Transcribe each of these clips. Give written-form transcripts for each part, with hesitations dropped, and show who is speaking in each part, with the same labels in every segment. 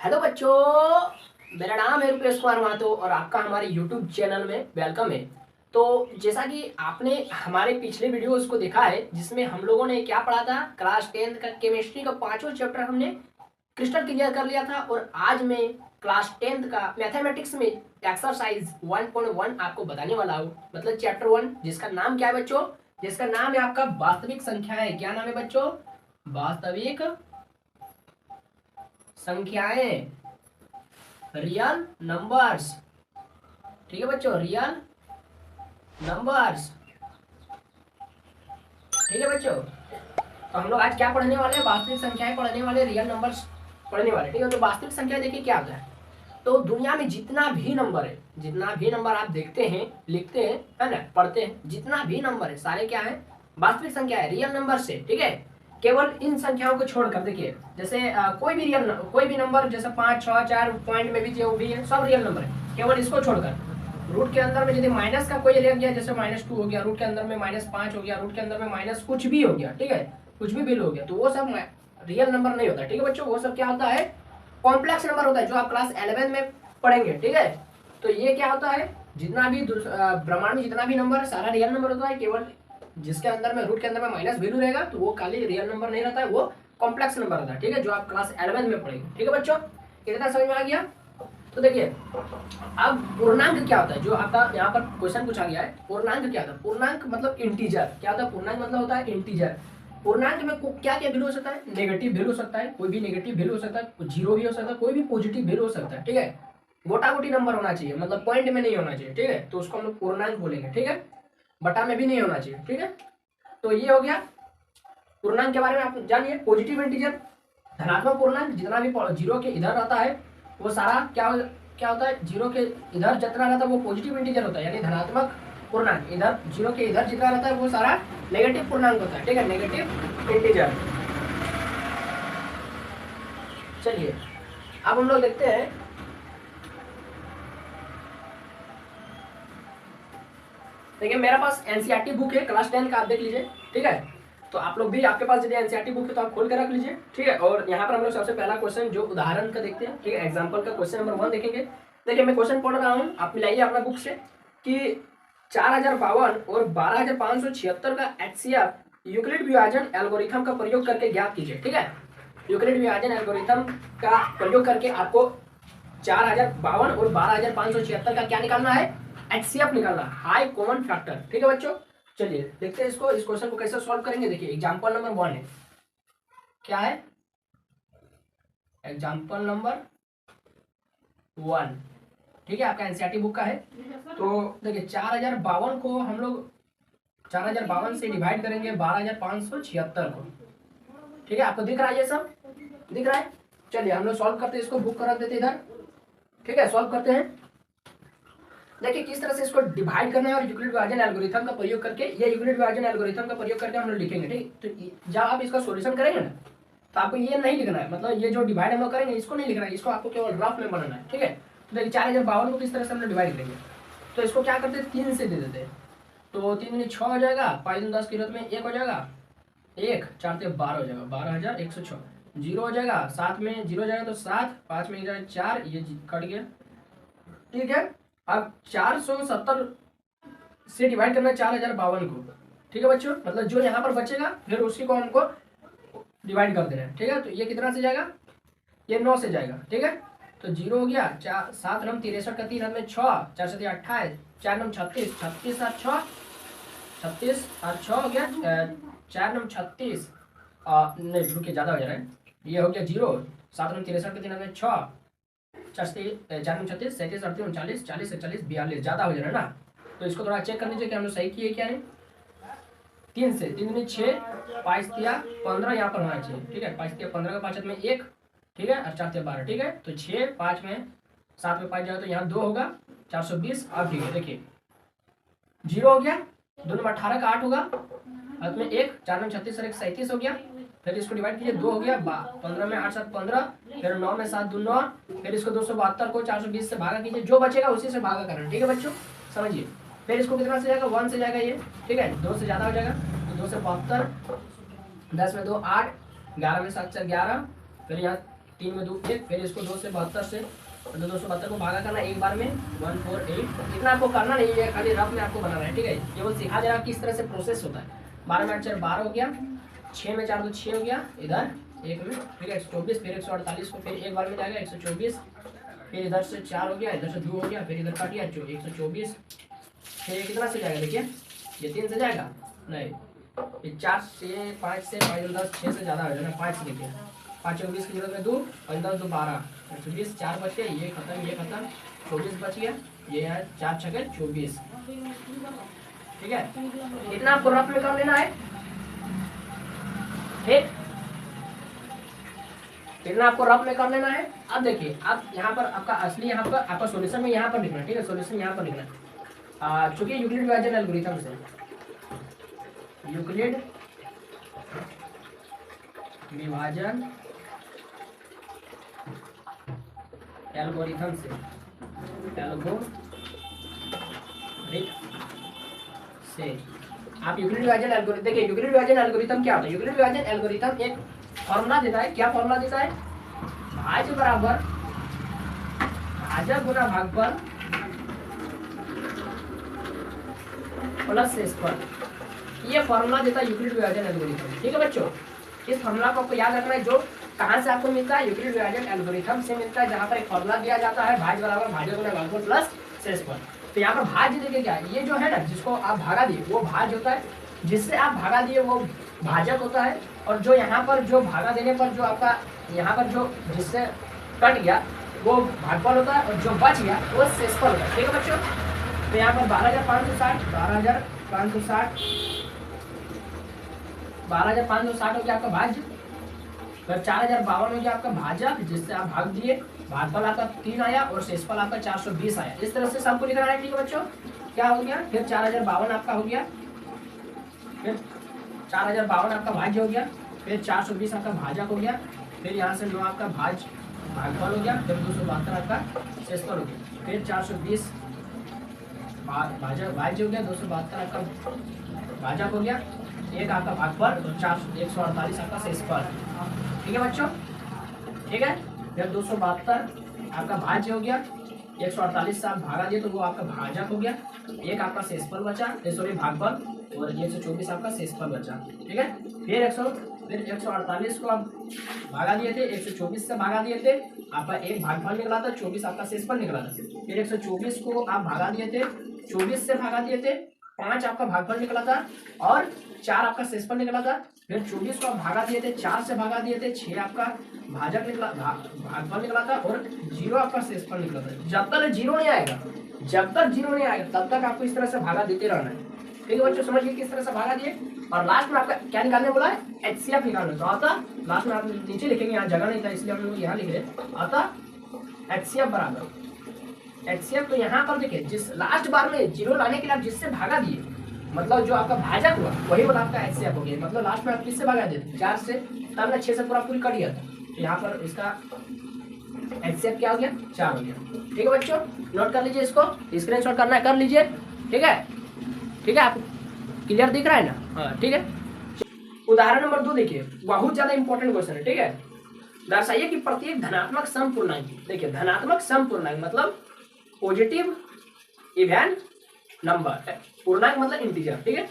Speaker 1: Hello बच्चों, मेरा नाम है रुपेश कुमार महतो और आपका हमारे यूट्यूब चैनल में वेलकम है। तो जैसा कि आपने हमारे पिछले वीडियोस को देखा है जिसमें हम लोगों ने क्या पढ़ा था, क्लास 10th का केमिस्ट्री का 5वां चैप्टर हमने क्रिस्टल क्लियर कर लिया था। और आज मैं क्लास 10th का मैथमेटिक्स में एक्सरसाइज 1.1 आपको बताने वाला हूँ, मतलब चैप्टर 1, जिसका नाम क्या है बच्चों? जिसका नाम है आपका वास्तविक संख्याएं। क्या नाम है बच्चों? वास्तविक संख्याएं, रियल नंबर्स। ठीक है बच्चों, रियल नंबर्स। ठीक है बच्चों, तो हम लोग आज क्या पढ़ने वाले हैं? वास्तविक संख्याएं पढ़ने वाले, रियल नंबर्स पढ़ने वाले। ठीक है, तो वास्तविक संख्या देखिए क्या होता है। तो दुनिया में जितना भी नंबर है, जितना भी नंबर आप देखते हैं, लिखते हैं, है ना, पढ़ते हैं, जितना भी नंबर है सारे क्या है? वास्तविक संख्या है, रियल नंबर से। ठीक है, केवल इन संख्याओं को छोड़कर देखिए, जैसे कोई भी नंबर, जैसे 5, 6, 4 पॉइंट में भी जो भी है सब रियल नंबर है, केवल इसको छोड़कर। रूट के अंदर में यदि माइनस का कोई ले गया, जैसे -2 हो गया, रूट के अंदर में -5 हो गया, रूट के अंदर में माइनस कुछ भी हो गया, ठीक है, कुछ भी बिल हो गया, तो वो सब रियल नंबर नहीं होता। ठीक है बच्चों, वो सब क्या होता है? कॉम्प्लेक्स नंबर होता है, जो आप क्लास 11 में पढ़ेंगे। ठीक है, तो ये क्या होता है? जितना भी ब्रह्मांड में जितना भी नंबर है सारा रियल नंबर होता है, केवल जिसके अंदर में रूट के अंदर में माइनस वैल्यू रहेगा तो वो खाली रियल नंबर नहीं रहता है, वो कॉम्प्लेक्स नंबर रहता है। ठीक है, जो आप क्लास 11 में पढ़ेंगे। ठीक है बच्चों, इतना समझ में आ गया? तो देखिए, अब पूर्णांक क्या होता है, जो आपका यहाँ पर क्वेश्चन पूछा गया है। पूर्णांक क्या होता है? पूर्णांक मतलब इंटीजर। क्या होता है? पूर्णांक मतलब होता है इंटीजर। पूर्णांक में क्या क्या वैल्यू हो सकता है? नेगेटिव वैल्यू हो सकता है, कोई भी नेगेटिव वैल्यू हो सकता है, जीरो भी हो सकता है, कोई भी पॉजिटिव वैल्यू हो सकता है। ठीक है, गोटा गोटी नंबर होना चाहिए, मतलब पॉइंट में नहीं होना चाहिए। ठीक है, तो उसको हम लोग पूर्णांक बोलेंगे। ठीक है, बटा में भी नहीं होना चाहिए। ठीक है, तो ये हो गया पूर्णांक के बारे में। आप जानिए पॉजिटिव इंटीजर, धनात्मक पूर्णांक, जितना भी जीरो के इधर रहता है वो सारा क्या होता है? जीरो के इधर जितना रहता है वो पॉजिटिव इंटीजर होता है, यानी धनात्मक पूर्णांक। इधर जीरो के इधर जितना रहता है वो सारा नेगेटिव पूर्णांक होता है। ठीक है, नेगेटिव इंटीजर। चलिए अब हम लोग देखते हैं, देखिए मेरे पास एनसीईआरटी बुक है क्लास 10 का, आप देख लीजिए। ठीक है, तो आप लोग भी, आपके पास यदि एनसीईआरटी बुक है तो आप खोल कर रख लीजिए। ठीक है, और यहाँ पर हम लोग सबसे पहला क्वेश्चन जो उदाहरण का देखते हैं। ठीक है, एग्जाम्पल का क्वेश्चन नंबर 1 देखेंगे। देखिए मैं क्वेश्चन पढ़ रहा हूँ, आप मिलाइए अपना बुक से कि 4052 और 12576 का एचसीएफ यूक्लिड विभाजन एल्गोरिथम का प्रयोग करके ज्ञात कीजिए। ठीक है, यूक्लिड विभाजन एल्गोरिथम का प्रयोग करके आपको 4052 और 12576 का क्या निकालना है? एचसीएफ निकालना, हाई कॉमन फैक्टर। ठीक है बच्चों, चलिए देखते हैं इसको, इस क्वेश्चन को कैसे सॉल्व करेंगे। देखिए एग्जांपल नंबर 1 है, क्या है? Example number 1। ठीक है, आपका एनसीईआरटी बुक का है। तो देखिए 4052 को हम लोग 4052 से डिवाइड करेंगे 12576 को। ठीक है, आपको दिख रहा है? ये सब दिख रहा है? चलिए हम लोग सॉल्व करते हैं इसको, बुक कर देते इधर। ठीक है, सॉल्व करते हैं। देखिए किस तरह से इसको डिवाइड करना है, और यूक्लिड विभाजन एल्गोरिथम का प्रयोग करके, ये यूक्लिड विभाजन एल्गोरिथम का प्रयोग करके हम लोग लिखेंगे। ठीक, तो जब आप इसका सॉल्यूशन करेंगे ना तो आपको ये नहीं लिखना है, मतलब ये जो डिवाइड हम लोग करेंगे इसको नहीं लिखना है, इसको आपको केवल रफ में बनाना है। ठीक है, तो देखिए 4052 को किस तरह से हम लोग डिवाइड करेंगे, तो इसको क्या करते हैं, 3 से दे देते हैं। तो 3 में 6 हो जाएगा, 5 में 10 की रत में 1 हो जाएगा, 1 4 से 12 हो जाएगा, 12106। 0 हो जाएगा, 7 में 0 हो जाएगा तो 7, 5 में 4, ये कट गया। ठीक है, अब 470 से डिवाइड करना है 4052 को। ठीक है बच्चों, मतलब जो यहाँ पर बचेगा फिर उसी को हमको डिवाइड कर देना है। ठीक है, तो ये कितना से जाएगा? ये 9 से जाएगा। ठीक है, तो 0 हो गया, 7 नम 63 का 3 हाथ में 6, 4 7 28, 4 नम 36, 36 और 6, 36 और 6 हो गया 4 नम 36, नहीं रुकिए ज़्यादा हो जा रहा है, ये हो गया 0, 7 नम 63 का 3 हाथ में 6, 4 नम 36, 37 38 39, 40 41 42, ज़्यादा हो जा रहा है ना। तो इसको थोड़ा चेक कर लीजिए कि हम लोग सही किए क्या है। 3 से 3 में 6, 5 तिया 15 यहाँ पर होना चाहिए। ठीक है, 5 तिया 15 का 5 में 1, ठीक है, और 4 तिया 12। ठीक है, तो 6, 5 में 7 में 5 जाए तो यहाँ 2 होगा, 420। अब ठीक है, देखिए 0 हो गया, 2 में 18 का 8 होगा, अंत में 1, 4 में 36 और 1 37 हो गया। फिर इसको डिवाइड कीजिए, 2 हो गया, 15 में 8 7 15, फिर 9 में 7 2 9, फिर इसको 272 को 420 से भागा कीजिए, जो बचेगा उसी से भागा करना। ठीक है बच्चों, समझिए। फिर इसको कितना से जाएगा? 1 से जाएगा ये। ठीक है, 2 से ज़्यादा हो जाएगा, तो 2 से 72, 10 में 2 8, 11 में 7 4 11, फिर यहाँ 3 में 2 1, फिर इसको 272 से 272 को भागा करना एक बार में 148। इतना आपको करना नहीं है, खाली रफ में आपको बनाना है, ठीक है। केवल सिखा दे रहा किस तरह से प्रोसेस होता है। 12 में 8 4 12 हो गया, 6 में 4 2 6 हो गया, इधर एक में फिर 124, फिर 148 को फिर एक बार में जाएगा 124, फिर इधर से 4 हो गया, इधर से 2 हो गया, फिर इधर काट गया 124, फिर कितना से जाएगा देखिए, ये 3 से जाएगा नहीं, ये 4 से 5 से 5 10 6 से ज़्यादा हो जाएगा, 5 से देखिए 5 24 की जरूरत है 2 और 10 2 12 120, 4 बच गया, ये खत्म 24 बच गया, ये है 4 छके 24, ठीक है। इतना आपको रफ में कर लेना है, ठीक, इतना आपको रफ में कर लेना है। अब देखिए आप यहाँ पर आपका असली यहाँ पर आपका सॉल्यूशन में यहाँ पर लिखना है, ठीक है, सॉल्यूशन यहाँ पर लिखना है। चूंकि यूक्लिड विभाजन एल्गोरिथम से यूक्लिड विभाजन एल्गोरिथम से आप यूक्लिड विभाजन एल्गोरिथम देखिए, यूक्लिड विभाजन एल्गोरिथम क्या होता है। यूक्लिड विभाजन एल्गोरिथम एक फॉर्मूला देता है, क्या फॉर्मूला देता है, भाज्य बराबर भाजक गुना भागफल प्लस शेषफल, ये फॉर्मूला देता है यूक्लिड विभाजन एल्गोरिथम, ठीक है बच्चों। इस फॉर्मूला को आपको याद रखना है, जो कहाँ से आपको मिलता है, यूक्लिड विभाजन एल्गोरिथम से मिलता है, जहाँ पर एक फॉर्मूला दिया जाता है भाज्य बराबर भाजक गुना भागफल प्लस शेषफल। तो यहाँ पर भाज्य देखिए क्या है, ये जो है ना जिसको आप भागा दिए वो भाज्य होता है, जिससे आप भागा दिए वो भाजक होता है, और जो यहाँ पर जो भागा देने पर जो आपका यहाँ पर जो जिससे कट गया वो भागफल होता है, और जो बच गया वो शेषफल होता है, ठीक है बच्चों। तो यहाँ पर 12,560 हो गया आपका भाज्य, फिर 4,052 हो गया आपका भाजक, जिससे आप भाग दिए, भागफल आपका 3 आया और शेषफल आपका 420 आया। इस तरह से सबको लिखना है, ठीक है बच्चों। क्या हो गया, फिर 4,052 आपका हो गया, फिर 4,052 आपका भाज्य हो गया, फिर 420 आपका भाजक हो गया, फिर यहाँ से 9 आपका भागफल हो गया, फिर 272 आपका शेषफल हो गया, फिर 420 भाज्य हो गया, 272 आपका भाजक हो गया, एक आपका भागफल और 148 आपका शेषफल, ठीक है बच्चों, ठीक है। फिर 272 आपका भाज्य हो गया, 148 से आप भागा दिए तो वो आपका भाजक हो गया, एक आपका शेषफल बचा, सॉरी भागफल, और 124 आपका शेषफल बचा, ठीक है। फिर 148 को आप भागा दिए थे, 124 से भागा दिए थे, आपका एक भागफल निकला था, 24 आपका शेषफल निकला था। फिर 124 को आप भागा दिए थे, 24 से भागा दिए थे, 5 आपका भागफल निकला था और 4 आपका शेषफल निकला था। फिर 24 को आप भागा दिए थे, 4 से भागा दिए थे, 6 आपका भाजक निकला भागफल निकला था और 0 आपका शेषफल निकला था। जब तक 0 नहीं आएगा तब तक आपको इस तरह से भागा देते रहना है, ठीक है बच्चों। समझिए किस तरह से भागा दिए, और लास्ट में आपका क्या निकालने बोला है, HCF निकालना। तो अतः लास्ट में आप नीचे लिखेंगे, यहाँ जगह नहीं था इसलिए हम लोग यहाँ लिख रहे हैं, अतः HCF बराबर HCF। तो यहाँ पर देखिए जिस लास्ट बार में 0 लाने के लिए आप जिससे भागा दिए, मतलब जो आपका भाजक हुआ वही वाला आपका HCF हो गया। मतलब लास्ट में आप किससे भागा देते, 4 से, तब ना 6 से पूरी कट गया था, तो यहाँ पर इसका HCF क्या हो गया, 4 हो गया, ठीक है बच्चों। नोट कर लीजिए, इसको स्क्रीनशॉट करना है कर लीजिए, ठीक है, ठीक है। आप क्लियर दिख रहा है ना, हाँ ठीक है। उदाहरण नंबर 2 देखिए, बहुत ज्यादा इंपॉर्टेंट क्वेश्चन है, ठीक है। दर्शाइए कि प्रत्येक धनात्मक समपूर्णांक, देखिए धनात्मक समपूर्णांक मतलब पॉजिटिव इवन नंबर, पूर्णांक मतलब इंटीजर, ठीक है।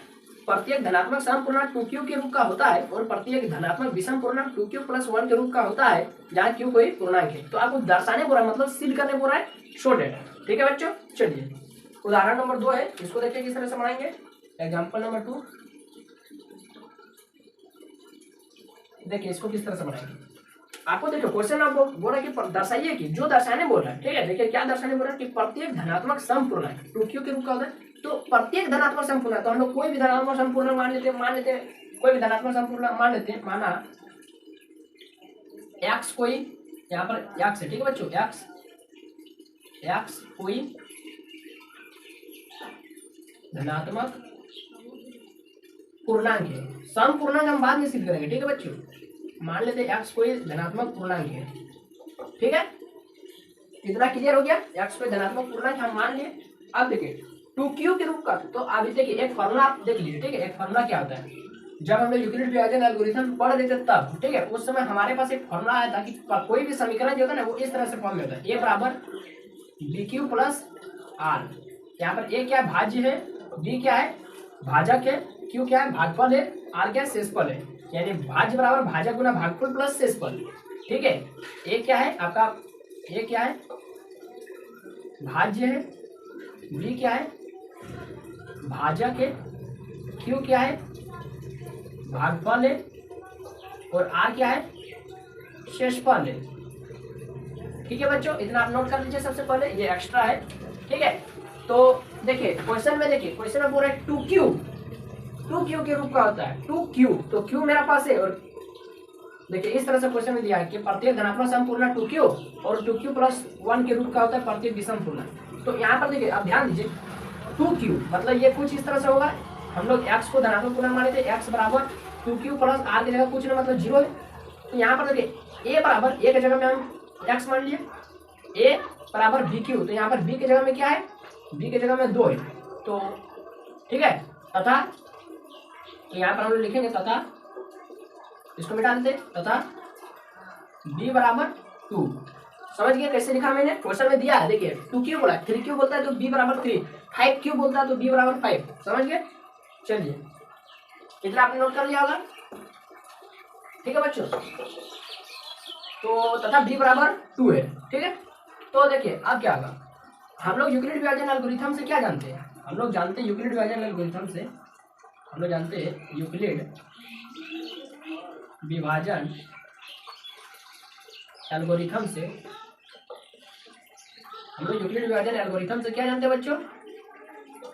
Speaker 1: प्रत्येक धनात्मक समपूर्णांक 2q के रूप का होता है और प्रत्येक धनात्मक विषम पूर्णांक 2q + 1 के रूप का होता है, जहाँ q कोई पूर्णांक है। तो आपको दर्शाने बोला मतलब सिद्ध करने बोला है, शो डेटा, ठीक है बच्चों। चलिए उदाहरण नंबर 2 है, इसको देखिए किस तरह से बनाएंगे। एग्जाम्पल नंबर 2 देखिए, इसको किस तरह से बनाएंगे। आपको देखो क्वेश्चन आपको बोल रहा है कि दर्शाइए कि, जो दर्शाने बोल रहा है, ठीक है। देखिए क्या दर्शाने बोल रहा है कि प्रत्येक धनात्मक समपूर्णांक 2q के रूप का होता है। तो प्रत्येक धनात्मक समपूर्णांक, तो हम लोग कोई भी धनात्मक समपूर्णांक मान लेते हैं, कोई भी धनात्मक समपूर्णांक मान लेते हैं, माना x कोई, यहाँ पर x है, ठीक है बच्चों, x कोई धनात्मक पूर्णांक है। समपूर्णांक हम बाद में सिद्ध करेंगे, ठीक है बच्चों। मान लेते हैं x कोई धनात्मक पूर्णांक है, ठीक है। कितना क्लियर हो गया, x कोई धनात्मक पूर्णांक हम मान लिए। अब देखिए 2q के रूप का, तो अभी देखिए एक फॉर्मूला आप देख लीजिए, ठीक है। एक फॉर्मूला क्या होता है, जब हम लोग यूक्लिड विभाजन एल्गोरिथम पढ़ रहे थे तब, ठीक है, उस समय हमारे पास एक फॉर्मूला आया था कि कोई भी समीकरण जो होता है ना वो इस तरह से फॉर्म में होता है, ए बराबर बी क्यू प्लस आर। यहाँ पर ए क्या है, भाज्य है, बी क्या है, भाजक है, क्यू क्या है, भागफल है, आर क्या है, शेषफल है। यानी भाज्य बराबर भाजक गुना भागफल प्लस शेषफल। ठीक है, ए क्या है आपका, ए क्या है, भाज्य है, बी क्या है, भाजक है, क्यू क्या है, भागफल है, और आर क्या है, शेषफल है। ठीक है बच्चों, इतना आप नोट कर लीजिए सबसे पहले, ये एक्स्ट्रा है। ठीक है, तो देखिए क्वेश्चन में, देखिए क्वेश्चन में बोल रहे हैं 2q, 2q के रूप का होता है 2q, तो q मेरा पास है, और देखिए इस तरह से क्वेश्चन में दिया है कि प्रत्येक धनात्मक समपूर्ण 2q और 2q प्लस 1 के रूप का होता है प्रत्येक विषम पूर्ण। तो यहाँ पर देखिए आप ध्यान दीजिए 2q मतलब ये कुछ इस तरह से होगा, हम लोग x को धनात्मक पूर्णांक माने थे, x बराबर 2q प्लस r की जगह कुछ नहीं मतलब 0 है। तो यहाँ पर देखिए a बराबर a की जगह में हम x मान लिए, a बराबर bq, तो यहाँ पर b की जगह में क्या है, b की जगह में 2 है। तो ठीक है, तथा तो यहाँ पर हम लोग लिखेंगे तथा, इसको मिटा देते, तथा b बराबर 2। समझ गए कैसे लिखा मैंने, क्वेश्चन में दिया है, देखिए 2q बोला, 3q बोलता है तो b बराबर 3, 5q बोलता है तो b बराबर 5। समझ गए, चलिए इतना आपने नोट कर लिया होगा। ठीक है बच्चों, तो तथा b बराबर 2 है। ठीक है, तो देखिए अब क्या होगा, हम लोग यूक्लिड विभाजन एल्गोरिथम से क्या जानते हैं, हम लोग जानते हैं यूक्लिड विभाजन एल्गोरिथम से, हम लोग जानते हैं यूक्लिड विभाजन एल्गोरिथम से, हम लोग यूक्लिड विभाजन एल्गोरिथम से क्या जानते हैं बच्चों,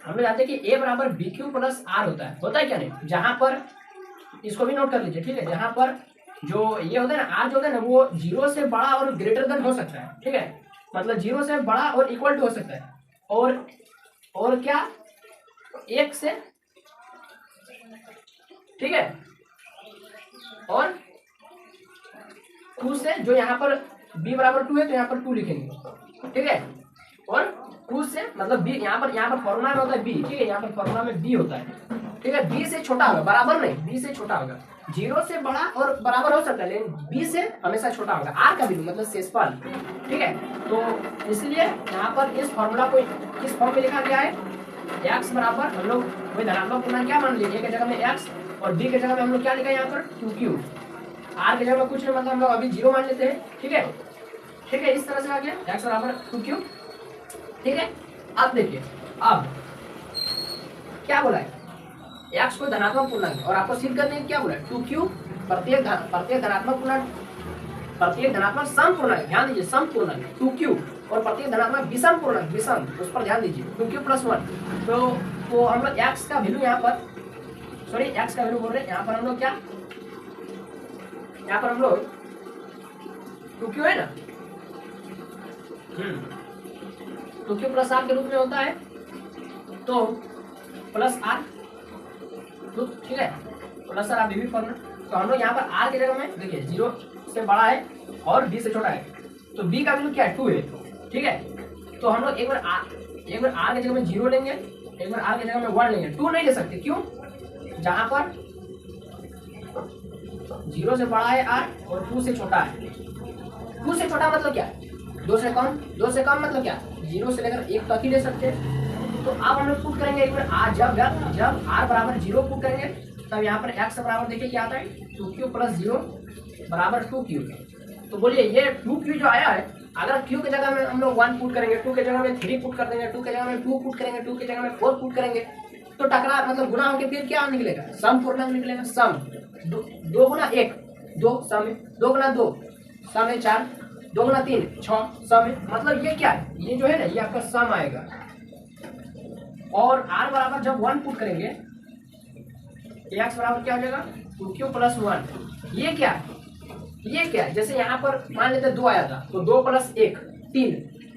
Speaker 1: हम लोग जानते हैं कि a बराबर बी क्यू प्लस आर होता है क्या नहीं, जहां पर, इसको भी नोट कर लीजिए। ठीक है, जहां पर जो ये होता है ना, आर जो होता है ना वो 0 से बड़ा और ग्रेटर देन हो सकता है। ठीक है, मतलब 0 से बड़ा और इक्वल टू हो सकता है, और क्या 1 से, ठीक है, और 2 से, जो यहाँ पर b बराबर 2 है तो यहाँ पर 2 लिखेंगे। ठीक है, और 2 से मतलब b, यहाँ पर फॉर्मूला में होता है b। ठीक है, यहाँ पर फॉर्मूला में b होता है। ठीक है, b से छोटा होगा, बराबर नहीं, b से छोटा होगा, 0 से बड़ा और बराबर हो सकता है लेकिन b से हमेशा छोटा होगा, r का वैल्यू मतलब शेषफल। ठीक है, तो इसलिए यहाँ पर इस फॉर्मूला को किस फॉर्म में लिखा गया है, x बराबर, हम लोग वही धनात्मक पूर्णांक क्या मान लिए, a के जगह में x और b के जगह में हम लोग क्या लिखा है यहाँ पर 2q, r के जगह में कुछ नहीं मतलब हम लोग अभी 0 मान लेते हैं। ठीक है, ठीक है, इस तरह से आ गया x बराबर 2q। ठीक है, अब देखिए, अब क्या बोला है, x को धनात्मक पूर्णांक, और आपको सिद्ध करने क्या बोला है 2q प्रत्येक धनात्मक पूर्णांक, प्रत्येक धनात्मक सम पूर्णांक, ध्यान दीजिए सम पूर्णांक 2q, और प्रत्येक धनात्मक विषम पूर्णांक, विषम, उस पर ध्यान दीजिए 2q प्लस 1। तो हम लोग x का वैल्यू यहाँ पर, सॉरी x का वैल्यू बोल रहे हैं, यहाँ पर हम लोग क्या, यहाँ पर हम लोग 2q है ना, 2q प्लस r के रूप में होता है, तो प्लस r, ठीक है, प्लस r आप भी फॉर्मूला, तो हम लोग यहाँ पर r की जगह में देखिए 0 से बड़ा है और b से छोटा है, तो b का वैल्यू क्या है 2 है। ठीक है, तो हम लोग एक बार r की जगह में 0 लेंगे, एक बार r की जगह में 1 लेंगे, 2 नहीं ले सकते, क्यों, जहां पर 0 से बड़ा है r और 2 से छोटा है। 2 से छोटा मतलब क्या, 2 से कम, 2 से कम मतलब क्या, 0 से लेकर 1 तक ही ले सकते हैं। तो अब हम लोग पुट करेंगे एक बार r, जब r बराबर 0 पुट करेंगे तब यहाँ पर x बराबर देखिए क्या आता है 2q प्लस 0 बराबर 2q। तो बोलिए ये 2q जो आया है, अगर q के जगह में हम लोग 1 पुट करेंगे, 2 के जगह में 3 पुट कर देंगे, 2 के जगह में 2 पुट करेंगे, 2 के जगह में 4 पुट करेंगे, तो टकरा मतलब गुना होकर फिर क्या निकलेगा, सम पूर्णांक निकलेगा। सम 2 गुना 1 2, सम 2 गुना 2 सम है 4, 2 गुना 3 6 सम है, मतलब ये क्या है, ये जो है ना ये आपका सम आएगा। और r बराबर जब 1 पुट करेंगे x बराबर क्या हो जाएगा 2q प्लस 1। ये क्या है, ये क्या है, जैसे यहाँ पर मान लेते 2 आया था तो 2 प्लस 1 3,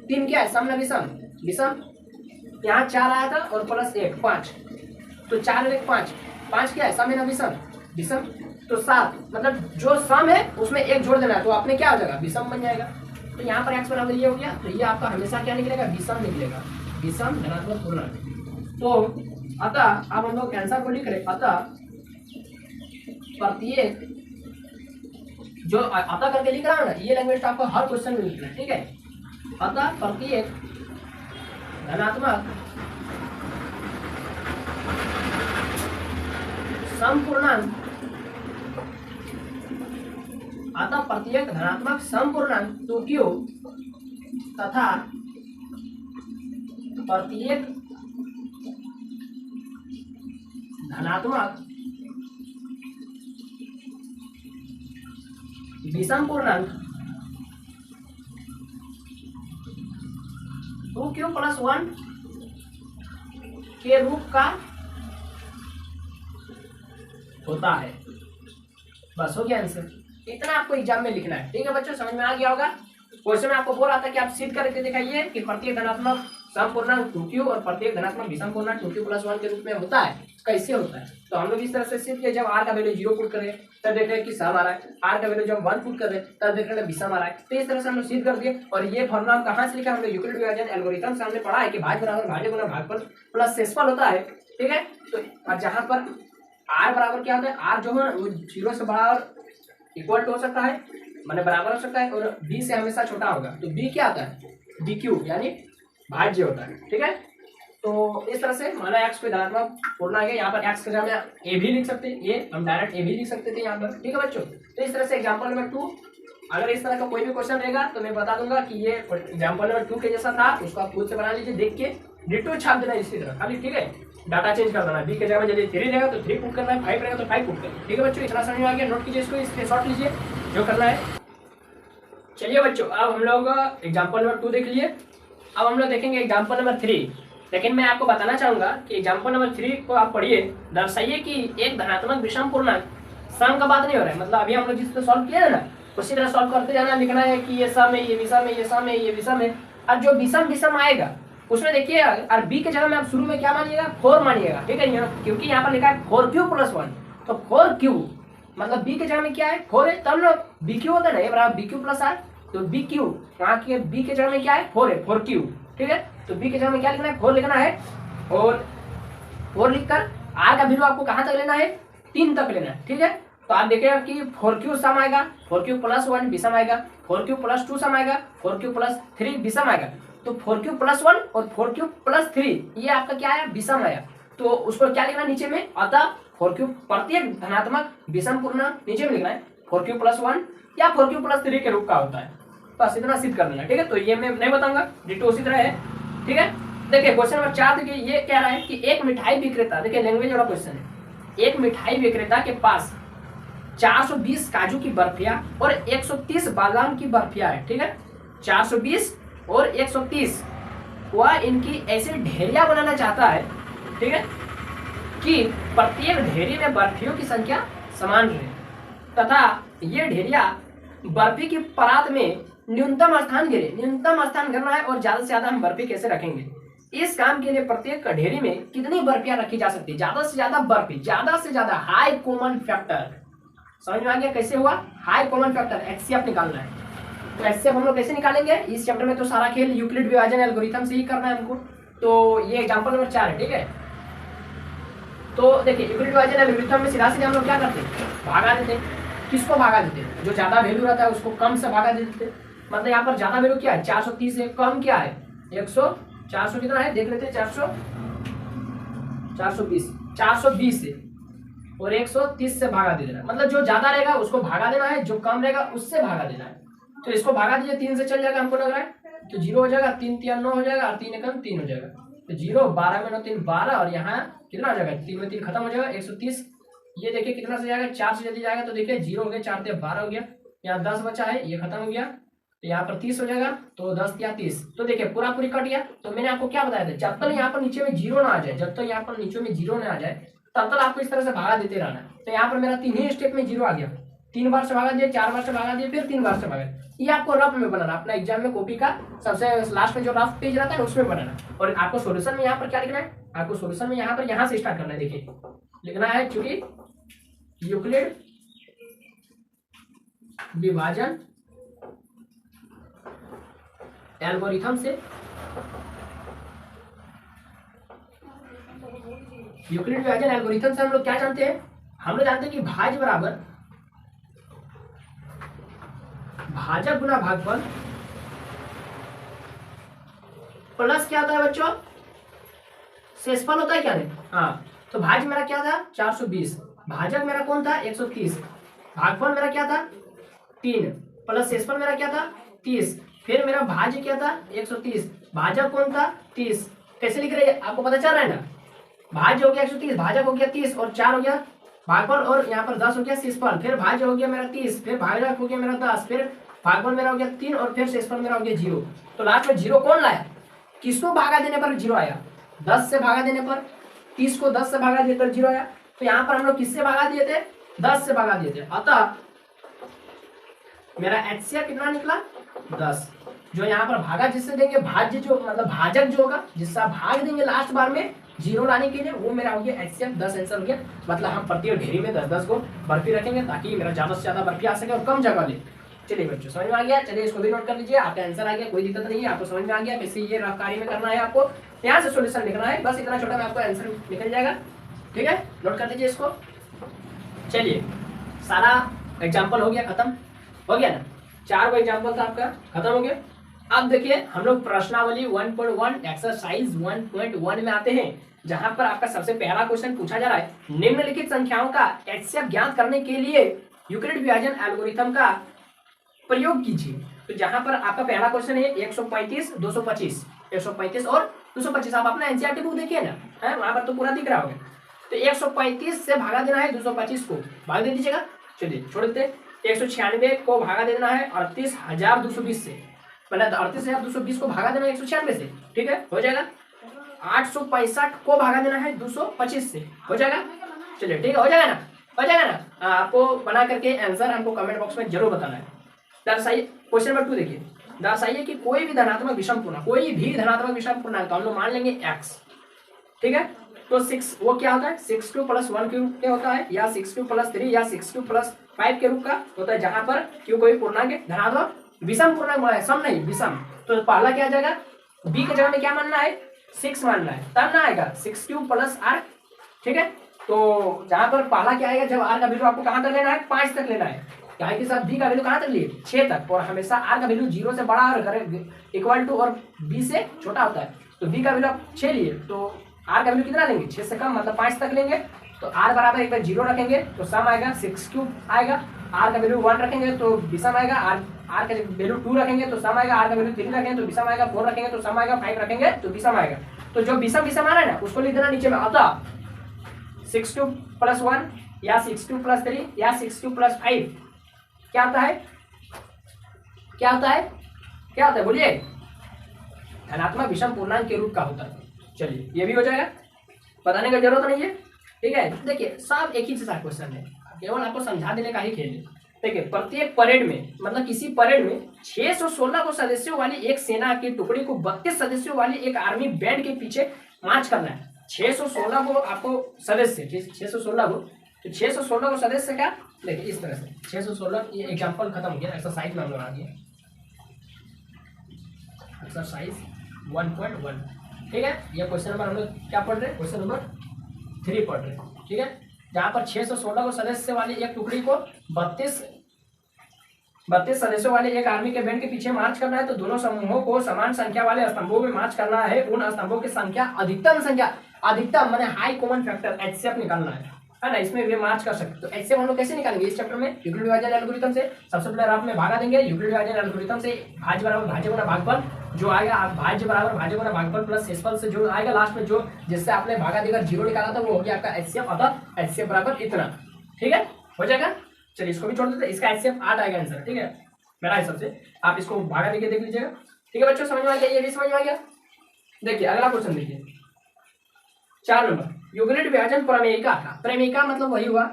Speaker 1: 3 क्या है सम ना विषम, विषम, यहाँ 4 आया था और प्लस 1 5, तो 4 और 1 5, 5 क्या है सम है ना विषम, विषम, तो 7 मतलब जो सम है उसमें 1 जोड़ देना है तो आपने क्या हो जाएगा विषम बन जाएगा। तो यहाँ पर x बराबर ये हो गया, तो ये आपका हमेशा क्या निकलेगा विषम निकलेगा, विषम धनात्मक पूर्णांक। तो अतः अब हम लोग आंसर को लिख रहे, अतः प्रत्येक जो अतः करके लिख रहा हूं ना, ये लैंग्वेज तो आपको हर क्वेश्चन में लिखना है, ठीक है। अतः प्रत्येक धनात्मक समपूर्णांक, अतः प्रत्येक धनात्मक समपूर्णांक 2q तथा प्रत्येक धनात्मक विषम पूर्णांक 2q + 1 के रूप का होता है। बस हो गया आंसर। इतना आपको एग्जाम में लिखना है, ठीक है बच्चों, समझ में आ गया होगा। क्वेश्चन में आपको बोल रहा था कि आप सिद्ध करके दिखाइए कि प्रत्येक धनात्मक समपूर्णांक 2q और प्रत्येक धनात्मक विषम पूर्णांक 2q + 1 के रूप में होता है। कैसे होता है? तो हम लोग इस तरह से सिद्ध किए, जब r का वैल्यू 0 पुट करें तब देख रहे हैं कि सम आ रहा है, r का वैल्यू जब 1 पुट कर रहे तब देख रहे हैं विषम आ रहा है। तो इस तरह से हम लोग सिद्ध कर दिए। और ये फॉर्मूला हम कहाँ से लिखा? हमने यूक्लिड विभाजन एल्गोरिथम से हमने पढ़ा है कि भाज्य बराबर भाज्य गुना भागफल प्लस शेषफल होता है, ठीक है। तो जहाँ पर r बराबर क्या होता है, r जो है वो 0 से बड़ा और इक्वल टू हो सकता है, माने बराबर हो सकता है, और b से हमेशा छोटा होगा। तो b क्या आता है? bq यानी भाज्य होता है, ठीक है। तो इस तरह से माना x पे धनात्मक पूर्णांक है, यहाँ पर x की जगह में a भी लिख सकते हैं, ये हम डायरेक्ट a भी लिख सकते थे यहाँ पर, ठीक है बच्चों। तो इस तरह से एग्जाम्पल नंबर 2, अगर इस तरह का कोई भी क्वेश्चन रहेगा तो मैं बता दूंगा कि ये एग्जाम्पल नंबर 2 के जैसा था, उसको आप खुद से बना लीजिए, देख के डिटो छाप देना इसी तरह खाली, ठीक है। डाटा चेंज कर देना, b के जगह में यदि 3 रहेगा तो 3 पुट करना है, 5 रहेगा तो 5 पुट करना है, ठीक है बच्चों। इतना समझ में आ गया, नोट कीजिए इसको, स्क्रीनशॉट लीजिए जो करना है। चलिए बच्चों, अब हम लोग एग्जाम्पल नंबर 2 देख लिए। अब हम लोग देखेंगे एग्जाम्पल नंबर 3। लेकिन मैं आपको बताना चाहूंगा कि एग्जाम्पल नंबर 3 को आप पढ़िए, दर्शाइए कि एक धनात्मक विषम पूर्णांक, सम का बात नहीं हो रहा है, मतलब अभी हम लोग जिस तरह सॉल्व किया है ना उसी तरह सॉल्व करते जाना, लिखना है कि ये सम है, ये विषम है, ये सम है, ये विषम है। और जो विषम विषम आएगा उसमें देखिए, और b के जगह में आप शुरू में क्या मानिएगा? 4 मानिएगा, ठीक है, क्योंकि यहाँ पर लिखा है 4q + 1, तो 4q मतलब b के जगह में क्या है? 4 है, तब ना bq होता है ना, ये बराबर bq + r, तो bq यहाँ के b के जगह में क्या है? 4 है, 4q, ठीक है। तो b के जगह में क्या लिखना है? 4 लिखना है, और 4 लिखकर r का वैल्यू आपको कहाँ तक लेना है? 3 तक लेना है, ठीक है। तो आप देखिएगा कि 4q सम आएगा, 4q + 1 विषम आएगा, 4q + 2 सम आएगा, 4q + 3 विषम आएगा। तो 4q + 1 और 4q + 3 ये आपका क्या आया? विषम आया। तो उसको क्या लिखना नीचे में? अतः 4q प्रत्येक धनात्मक विषम पूर्णांक नीचे में लिखना है 4q + 1 या 4q + 3 के रूप का होता है। बस इतना सिद्ध कर देना, ठीक है। तो ये मैं नहीं बताऊंगा, डिटो उसी तरह है, ठीक है। देखिए क्वेश्चन नंबर 4 देखिए, ये कह रहा है कि एक मिठाई विक्रेता, देखिए लैंग्वेज वाला क्वेश्चन है, एक मिठाई विक्रेता के पास 420 काजू की बर्फियां और 130 बादाम की बर्फियां है, ठीक है। 420 और 130 वह इनकी ऐसे ढेरियां बनाना चाहता है, ठीक है, कि प्रत्येक ढेरी में बर्फियों की संख्या समान रहे तथा ये ढेरियां बर्फी की परात में न्यूनतम स्थान घेरे। न्यूनतम स्थान घेरना है और ज्यादा से ज्यादा हम बर्फी कैसे रखेंगे, इस काम के लिए प्रत्येक ढेरी में कितनी बर्फियां रखी जा सकती है? ज्यादा से ज्यादा बर्फी, ज्यादा से ज्यादा हाई कॉमन फैक्टर। समझ में आ गया कैसे हुआ? हाई कॉमन फैक्टर HCF निकालना है। तो HCF हम लोग कैसे निकालेंगे? इस चैप्टर में तो सारा खेल यूक्लिड विभाजन एल्गोरिथम से ही करना है हमको। तो ये एग्जांपल नंबर 4 है, ठीक है। तो देखिए यूक्लिड विभाजन एल्गोरिथम में सीधा सीधा हम लोग क्या करते हैं? भागा देते हैं। किसको भागा देते हैं? जो ज्यादा वैल्यू रहता है उसको कम से भागा देते हैं। मतलब यहाँ पर ज्यादा वैल्यू क्या है? 430 है, कम क्या है? 400 कितना है देख लेते हैं, 420 से और 130 से भागा दे देना। मतलब जो ज्यादा रहेगा उसको भागा देना है, जो कम रहेगा उससे भागा देना है। तो इसको भागा दीजिए, 3 से चल जाएगा हमको लग रहा है, तो 0 हो जाएगा, 3 3 9 हो जाएगा और 3 1 3 हो जाएगा। तो 0 12 में 9 3 12 और यहाँ कितना हो जाएगा? 3 में 3 खत्म हो जाएगा, 130। ये देखिए कितना से जाएगा? 4 से यदि जाएगा तो देखिए 0 हो गया, 4 3 12 हो गया, यहाँ 10 बचा है, ये खत्म हो गया, तो यहाँ पर 30 हो जाएगा, तो 10 या 30। तो देखिए पूरा पूरी कट गया। तो मैंने आपको क्या बताया था, जब तक यहाँ पर नीचे में 0 ना आ जाए, जब तक यहाँ पर नीचे में 0 ना आ जाए तब तक आपको इस तरह से भागा देते रहना है। तो यहाँ पर मेरा 3 ही स्टेप में 0 आ गया, 3 बार से भागा दिया, 4 बार से भागा दिया, फिर 3 बार से भागा। ये आपको रफ में बनाना, अपना एग्जाम में कॉपी का सबसे लास्ट में जो रफ पेज रहता है उसमें बनाना। और आपको सोल्यूशन में यहाँ पर क्या लिखना है? आपको सोल्यूशन में यहाँ पर यहाँ से स्टार्ट करना है। देखिए लिखना है, चूंकि यूक्लिड विभाजन एल्गोरिथम से, यूक्लिड विभाजन एल्गोरिथम से हम लोग क्या जानते हैं? हम लोग जानते हैं कि भाज्य बराबर भाजक गुना भागफल प्लस क्या होता है बच्चों, शेषफल होता है क्या नहीं। हाँ, तो भाज्य मेरा क्या था 420, भाजक मेरा कौन था 130, भागफल मेरा क्या था 3 प्लस शेषफल मेरा क्या था 30, फिर मेरा भाज्य क्या था 130, भाजक कौन था 30। कैसे लिख रहे हैं आपको पता चल रहा है ना, भाज्य हो गया 130, भाजक हो गया 30 और 4 हो गया भागफल और यहाँ पर 10 हो गया शेषफल, फिर भाज्य हो गया मेरा 30, फिर भाजक हो गया मेरा 10, फिर भागफल मेरा हो गया 3 और फिर शेषफल मेरा हो गया 0। तो लास्ट में 0 कौन लाया, किसको भागा देने पर 0 आया, 10 से भागा देने पर, 30 को 10 से भागा दिए तो 0 आया। तो यहाँ पर हम लोग किससे भागा दिए थे 10 से भागा दिए थे, अतः मेरा HCF कितना निकला 10। जो यहाँ पर भागा जिससे देंगे भाज्य जो मतलब भाजक जो होगा जिससे आप भाग देंगे लास्ट बार में 0 लाने के लिए, वो मेरा हो गया HCF 10 आंसर हो गया। मतलब हम प्रत्येक ढेरी में 10-10 को बर्फी रखेंगे ताकि मेरा ज्यादा से ज्यादा बर्फी आ सके और कम जगह ले। चलिए बच्चों समझ में आ गया, चलिए इसको भी नोट कर लीजिए, आपका आंसर आ गया, कोई दिक्कत नहीं है, आपको समझ में आ गया कैसे ये कार्य में करना है, आपको यहाँ से सोल्यूशन लिखना है, बस इतना छोटा में आपको आंसर निकल जाएगा। ठीक है, नोट कर लीजिए इसको। चलिए सारा एग्जाम्पल हो गया खत्म, हो गया ना, 4 को एग्जाम्पल था आपका खत्म हो गया। अब देखिए हम लोग प्रश्नावली 1.1 एक्सरसाइज 1.1 में आते हैं, जहां पर आपका सबसे पहला क्वेश्चन पूछा जा रहा है, निम्नलिखित संख्याओं का HCF ज्ञात करने के लिए यूक्लिड विभाजन एल्गोरिथम का प्रयोग कीजिए। तो जहां पर आपका पहला क्वेश्चन है 135 225, 135 और 225, आप अपना एनसीईआरटी बुक देखिए ना, है वहां पर तो पूरा दिख रहा होगा। तो 135 से भागा देना है 225 को, भाग दे दीजिएगा, चलिए छोड़ देते। 196 को भागा देना है 38,220 से, मतलब 38,220 को भागा देना है 196 से, ठीक है हो जाएगा। 865 को भागा देना है 225 से, हो जाएगा, चलिए ठीक है हो जाएगा ना, हो जाएगा ना। आपको बना करके आंसर हमको कमेंट बॉक्स में जरूर बताना है। दर्शाइए क्वेश्चन नंबर 2 देखिए, दर्शाइए कि कोई भी धनात्मक विषम पूर्णांक, कोई भी धनात्मक विषम पूर्णांक हम लोग मान लेंगे x, ठीक है। तो 6 वो क्या होता है 6 + 1 क्यूब क्या होता है, या 6 + 3 या 6 + 5 के रूप का होता है, जहां पर क्यों कोई पूर्णांक है धनात्मक विषम पूर्णांक, सम नहीं विषम। तो पहला क्या आ जाएगा, b के जगह में क्या मानना है 6 मानना है, तब ना आएगा 6³ + r, ठीक है। तो जहां पर पहला क्या आएगा, जब r का वैल्यू आपको कहां तक लेना है 5 तक लेना है, क्या के साथ b का वैल्यू कहां तक लिए 6 तक, और हमेशा r का वैल्यू 0 से बड़ा और इक्वल टू और b से छोटा होता है। तो b का वैल्यू आप 6 लिए तो r का वैल्यू कितना लेंगे 6 से कम, मतलब 5 तक लेंगे। तो r बराबर एक बार 0 रखेंगे तो सम आएगा 6³ आएगा, r का वैल्यू 1 रखेंगे तो विषम आएगा, r का वैल्यू 2 रखेंगे तो सम आएगा, r का वैल्यू 3 रखेंगे तो विषम आएगा, 4 रखेंगे तो सम आएगा, 5 रखेंगे तो विषम आएगा। तो जो विषम विषम आ रहा है ना उसको लिख देना नीचे में, अतः 6³ + 1 या 6³ + 3 या 6³ + 5 क्या होता है, क्या होता है, क्या होता है बोलिए, धनात्मक विषम पूर्णांक के रूप का होता है। चलिए ये भी हो जाएगा, बताने की जरूरत नहीं है, ठीक है। देखिए सब एक ही जैसा क्वेश्चन है, केवल आपको समझा देने का ही खेल है। देखिए प्रत्येक परेड में, मतलब किसी परेड में 616 को सदस्यों वाली एक सेना की टुकड़ी को 32 सदस्यों वाली एक आर्मी बैंड के पीछे मार्च करना है। 616 को आपको सदस्य, 616 को, तो 616 को सदस्य क्या, देखिए इस तरह से 616, ये एग्जांपल खत्म हो गया, एक्सरसाइज में हम लोग आ गए, एक्सरसाइज 1.1, ठीक है। ये क्वेश्चन नंबर हम लोग क्या पढ़ रहे हैं, क्वेश्चन नंबर 3 पढ़ रहे हैं, ठीक है। जहां पर 616 को सदस्य वाली एक टुकड़ी को 32 सदस्यों वाले एक आर्मी के बैंड के पीछे मार्च करना है, तो दोनों समूहों को समान संख्या वाले स्तंभों में मार्च करना है। उन स्तंभों की संख्या अधिकतम माने हाई कॉमन फैक्टर HCF निकालना है ना, इसमें वे मार्च कर सकते। तो HCF हम लोग कैसे निकालेंगे इस चैप्टर में, यूक्लिड विभाजन एल्गोरिथम से। सबसे पहले रफ में भागा देंगे, यूक्लिड विभाजन एल्गोरिथम से भाज्य बराबर भाज्य गुना भागफल जो आएगा, भाज्य बराबर भाज्य गुना भागफल प्लस शेषफल से जो आएगा लास्ट में, जो जिससे आपने भागा देकर 0 निकाला था वो हो गया आपका HCF, अतः HCF बराबर इतना, ठीक है हो जाएगा। चलिए इसको भी छोड़ देते हैं, इसका HCF 8 आएगा आंसर, ठीक है मेरा हिसाब से। आप इसको भागा देके देख लीजिएगा, ठीक है बच्चों, समझ में आ गया, ये भी समझ में आ गया। देखिए अगला क्वेश्चन देखिए 4 नंबर, यूक्लिड विभाजन प्रमेयिका था, प्रमेयिका मतलब वही हुआ,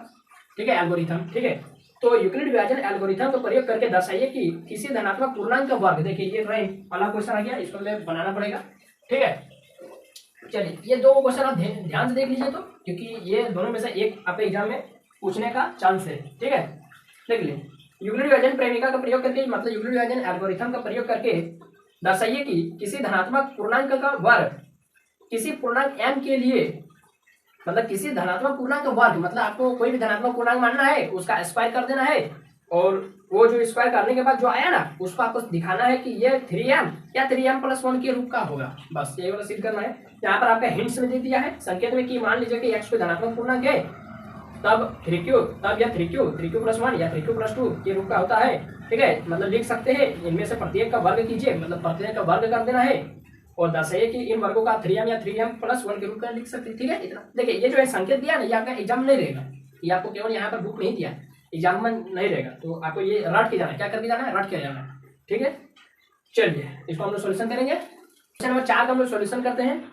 Speaker 1: ठीक है एल्गोरिथम, ठीक है। तो यूक्लिड विभाजन एल्गोरिथम का प्रयोग करके दर्शाइए कि किसी धनात्मक पूर्णांक का वर्ग, देखिए ये वाला क्वेश्चन आ गया, इसको हमें बनाना पड़ेगा, ठीक है। चलिए ये दो क्वेश्चन आप ध्यान से देख लीजिए, तो क्योंकि ये दोनों में से एक आपके एग्जाम में पूछने का चांस है, ठीक है देख लीजिए। यूक्लिड विभाजन प्रेमिका का प्रयोग करके, मतलब यूक्लिड विभाजन एल्गोरिथम का प्रयोग करके दर्शाइए कि किसी धनात्मक पूर्णांक का वर्ग किसी पूर्णांक m के लिए मतलब किसी धनात्मक पूर्णांक का वर्ग, मतलब आपको कोई भी धनात्मक पूर्णांक मानना है, उसका स्क्वायर कर देना है, और वो जो स्क्वायर करने के बाद जो आया ना उसको आपको दिखाना है कि ये 3m या 3m+1 के रूप का होगा। बस ये वाला सिद्ध करना है। यहाँ पर आपका हिंट्स में दे दिया है संकेत में कि मान लीजिए कि x कोई धनात्मक पूर्णांक है, तब 3q, तब यह 3q+1 या 3q+2 के रूप का होता है। ठीक है, मतलब लिख सकते हैं इनमें से प्रत्येक का वर्ग कीजिए, मतलब प्रत्येक का वर्ग कर देना है और दर्शाइए कि इन वर्गों का 3m या 3m+1 के रूप में लिख सकते हैं। ठीक है, इतना देखिए ये जो है संकेत दिया ना, ये आपका एग्जाम नहीं रहेगा, ये आपको केवल यहाँ पर बुक नहीं दिया, एग्जाम में नहीं रहेगा, तो आपको ये रट के जाना है। क्या करके जाना है? रट के जाना है। ठीक है, चलिए इसको हम लोग सोल्यूशन करेंगे। क्वेश्चन नंबर 4 का हम लोग सोल्यूशन करते हैं।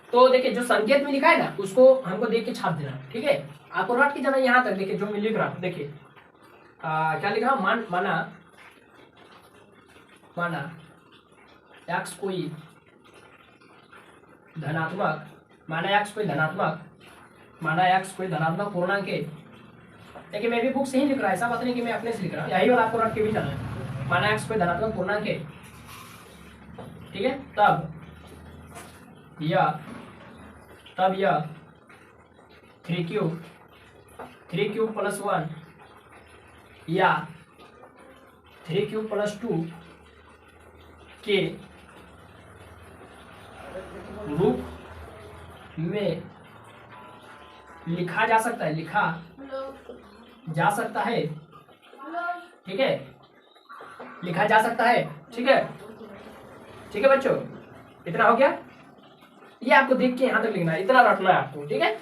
Speaker 1: तो देखिए जो संकेत में लिखा है ना उसको हमको देख के छाप देना। ठीक है, आपको रट के जाना यहाँ तक। देखिए जो मैं लिख रहा हूँ, देखिए क्या लिख रहा हूँ, माना x कोई धनात्मक, माना x कोई धनात्मक पूर्णांक है। देखिए मैं भी बुक से ही लिख रहा है, ऐसा बात नहीं कि मैं अपने से लिख रहा हूँ, यही वाला आपको रट के भी जाना है। माना x कोई धनात्मक पूर्णांक है, ठीक है, तब यह 3q+1 या 3q+2 के रूप में लिखा जा सकता है, ठीक है, लिखा जा सकता है। ठीक है, ठीक है बच्चों, इतना हो गया। ये आपको देख के यहाँ तक लिखना है, इतना रटना है आपको। ठीक है,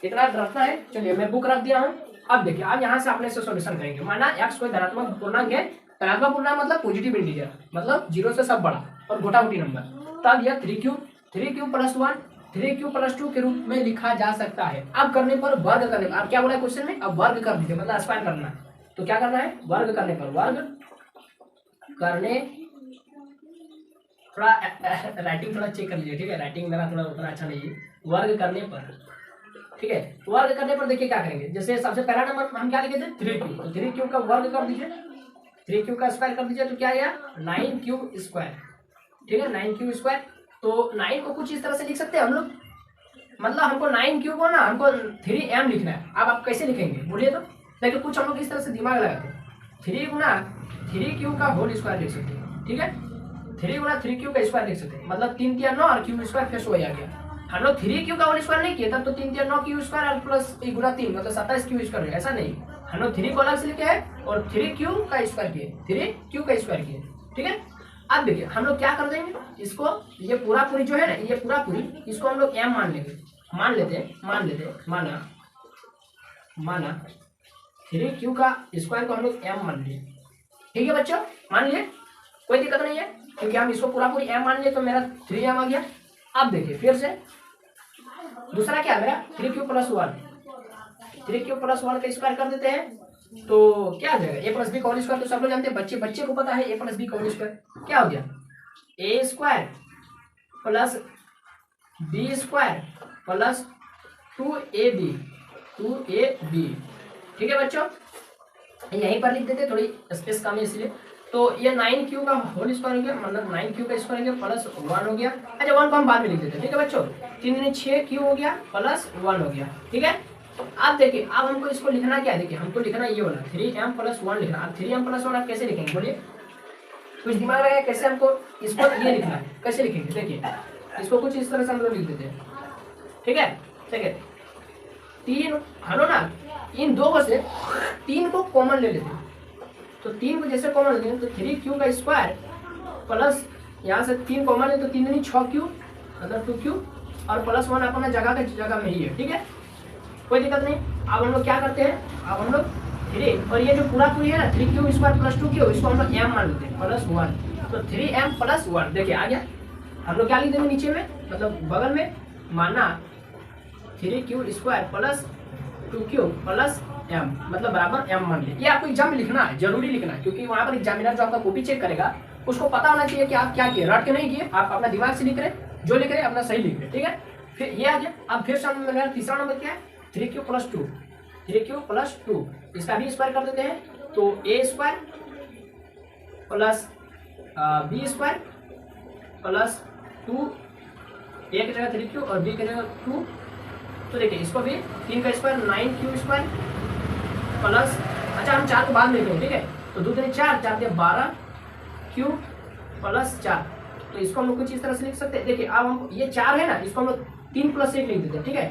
Speaker 1: इतना रटना है। चलिए मैं बुक रख दिया हूँ। अब देखिए अब यहाँ से अपने से सॉल्यूशन करेंगे। माना x कोई धनात्मक पूर्णांक है, धनात्मक पूर्णांक मतलब पॉजिटिव इंटीजर, मतलब 0 से सब बड़ा और गोटा-गोटी नंबर, तब यह 3q+1 के रूप में लिखा जा सकता है। अब करने पर वर्ग करने पर, अब क्या बोला है क्वेश्चन में, अब वर्ग कर दीजिए, मतलब स्क्वायर करना है। तो क्या करना है, वर्ग करने पर, थोड़ा राइटिंग थोड़ा चेक कर लीजिए। ठीक है, राइटिंग मेरा थोड़ा उतना अच्छा नहीं है। वर्ग करने पर, ठीक है, वर्ग करने पर देखिए क्या करेंगे। जैसे सबसे पहला नंबर हम क्या लिखे थे 3q, तो 3q का वर्ग कर दीजिए, 3q का स्क्वायर कर दीजिए, तो क्या आया 9q²। ठीक है, 9q²। तो 9 को कुछ इस तरह से लिख सकते हैं हम लोग, मतलब हमको 9q को ना हमको 3m लिखना है। अब आप कैसे लिखेंगे बोलिए तो। देखिए कुछ हम लोग इस तरह से दिमाग लगाते हैं, 3 गुना 3q का होल स्क्वायर लिख सकते हैं। ठीक है, 3 गुना 3q का स्क्वायर लिख सकते हैं, मतलब 3 × 9 और q² फिर से वही आ गया। हम लोग 3q का होल स्क्वायर नहीं किया था, तो 3 × 9 q² और प्लस 1 × 3 मतलब 27 q²। ऐसा नहीं, हम लोग 3 को अलग से लिखे हैं और 3q का स्क्वायर किए, 3q का स्क्वायर किए। ठीक है, अब देखिए हम लोग क्या कर देंगे, इसको ये पूरा पूरी जो है ना, ये पूरा पूरी इसको हम लोग m मान लेंगे, मान लेते माना 3q का स्क्वायर को हम लोग m मान लिए। ठीक है बच्चों, मान लिए, कोई दिक्कत नहीं है, क्योंकि हम इसको पूरा पूरी m मान लिए तो मेरा 3m आ गया। अब देखिए फिर से दूसरा क्या है मेरा 3q+1 का स्क्वायर कर देते हैं, तो क्या आ जाएगा a + b का होल स्क्वायर। तो सब लोग जानते हैं, बच्चे को पता है a + b का होल स्क्वायर क्या हो गया, a² + b² + 2ab। ठीक है बच्चों, यहीं पर लिख देते, थोड़ी स्पेस कम है इसलिए। तो ये 9q का होल स्क्वायर हो गया, मतलब 9q का स्क्वायर हो गया प्लस 1 हो गया। अच्छा 1 को हम बाद में लिख देते हैं। ठीक है बच्चों, 3 × 6q हो गया प्लस 1 हो गया। ठीक है, अब देखिए अब हमको इसको लिखना क्या है, देखिए हमको लिखना ये वाला 3m+1 लिखना। अब 3m+1 आप कैसे लिखेंगे बोलिए, कुछ दिमाग लगाए कैसे हमको इसको ये लिखना है, कैसे लिखेंगे। देखिए इसको कुछ इस तरह से हम लोग लिख देते हैं। ठीक है, देखिए 3 हम लोग ना इन दो को से 3 को कॉमन ले लेते हैं, तो 3 को जैसे कॉमन लेते हैं तो 3q का स्क्वायर प्लस यहाँ से 3 कॉमन है तो 3 × 6q मतलब 2q और प्लस 1 अपना जगह में ही है। ठीक है, कोई दिक्कत नहीं। अब हम लोग क्या करते हैं, अब हम लोग 3 और ये जो पूरा पूरी है ना 3q² + 2q, इसको हम लोग m मान लेते हैं +1, तो 3m+1 देखिए आ गया। हम लोग क्या लिख देंगे नीचे में, मतलब बगल में, माना 3q² + 2q + m मतलब बराबर m मान लिया। ये आपको एग्जाम में लिखना है, जरूरी लिखना है, क्योंकि वहां पर एग्जामिनर जो आपका कॉपी चेक करेगा उसको पता होना चाहिए कि आप क्या किए, रट के नहीं किए, आप अपना दिमाग से लिख रहे, जो लिख रहे अपना सही लिख रहे। ठीक है, फिर ये आ गया। अब फिर से मेरा तीसरा नंबर क्या है 3q + 2 इसका भी स्क्वायर कर देते हैं, तो a² + b² + 2, a की जगह 3q और b की जगह 2 तो देखिए इसको भी 3 का स्क्वायर 9q² प्लस, अच्छा हम 4 को बाद में लिखेंगे, ठीक है। तो 2 3 4, 4 दिया 12q प्लस 4। तो इसको हम लोग कुछ इस तरह से लिख सकते हैं। देखिए अब हम ये 4 है ना, इसको हम लोग 3 + 1 लिख देते हैं, ठीक है।